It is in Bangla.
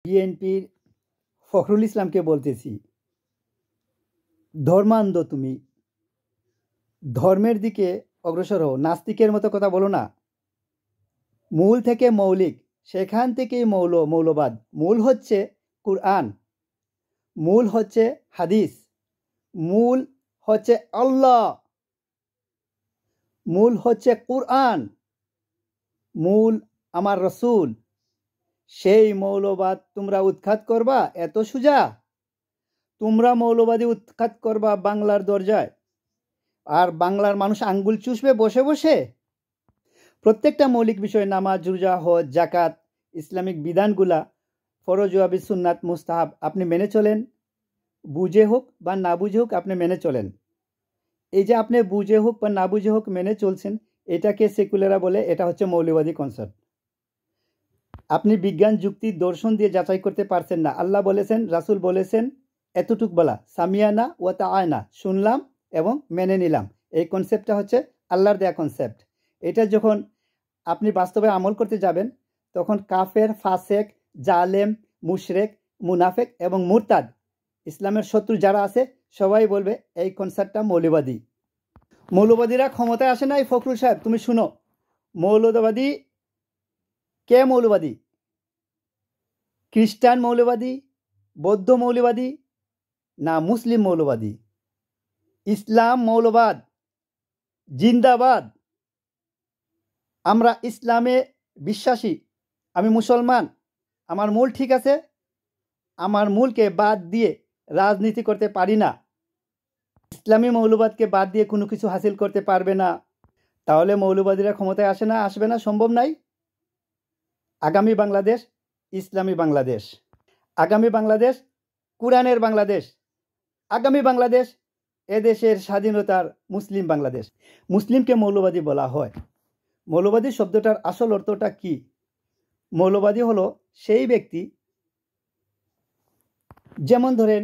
বিএনপির ফখরুল ইসলামকে বলতেছি, ধর্মান্ধ তুমি, ধর্মের দিকে অগ্রসর হও, নাস্তিকের মতো কথা বলো না। মূল থেকে মৌলিক, সেখান থেকেই মৌলবাদ। মূল হচ্ছে কুরআন, মূল হচ্ছে হাদিস, মূল হচ্ছে আল্লাহ, মূল হচ্ছে কুরআন, মূল আমার রসুল। সেই মৌলবাদ তোমরা উৎখাত করবা এত সোজা? তোমরা মৌলবাদী উৎখাত করবা বাংলার দরজায়, আর বাংলার মানুষ আঙ্গুল চুষবে বসে বসে। প্রত্যেকটা মৌলিক বিষয়, নামাজ, রোজা, হজ, জাকাত, ইসলামিক বিধানগুলা ফরজ, ওয়াজিব, সুন্নাত, মুস্তাহাব আপনি মেনে চলেন, বুঝে হোক বা না বুঝে হোক আপনি মেনে চলেন। এই যে আপনি বুঝে হোক বা না বুঝে হোক মেনে চলছেন, এটাকে সেকুলাররা বলে এটা হচ্ছে মৌলবাদী কনসেপ্ট। আপনি বিজ্ঞান, যুক্তি, দর্শন দিয়ে যাচাই করতে পারছেন না। আল্লাহ বলেছেন, রাসূল বলেছেন, এতটুক বলা, সামিয়ানা ওয়া তাআনা, শুনলাম এবং মেনে নিলাম। এই কনসেপ্টটা হচ্ছে আল্লাহর দেয়া কনসেপ্ট। এটা যখন আপনি বাস্তবে আমল করতে যাবেন, তখন কাফের, ফাসেক, জালেম, মুশরেক, মুনাফেক এবং মুরতাদ, ইসলামের শত্রু যারা আছে সবাই বলবে এই কনসেপ্টটা মৌলবাদী। মৌলবাদীরা ক্ষমতায় আসে নাই। ফখরুল সাহেব তুমি শুনো, মৌলবাদী কে? মৌলবাদী খ্রিস্টান মৌলবাদী, বৌদ্ধ মৌলবাদী, না মুসলিম মৌলবাদী? ইসলাম মৌলবাদ জিন্দাবাদ। আমরা ইসলামে বিশ্বাসী, আমি মুসলমান, আমার মূল ঠিক আছে, আমার মূলকে বাদ দিয়ে রাজনীতি করতে পারি না। ইসলামী মৌলবাদকে বাদ দিয়ে কোনো কিছু হাসিল করতে পারবে না। তাহলে মৌলবাদীরা ক্ষমতায় আসে না, আসবে না, সম্ভব নাই। আগামী বাংলাদেশ ইসলামী বাংলাদেশ, আগামী বাংলাদেশ কুরআনের বাংলাদেশ, আগামী বাংলাদেশ এদেশের স্বাধীনতার মুসলিম বাংলাদেশ। মুসলিমকে মৌলবাদী বলা হয়। মৌলবাদী শব্দটার আসল অর্থটা কি? মৌলবাদী হলো সেই ব্যক্তি, যেমন ধরেন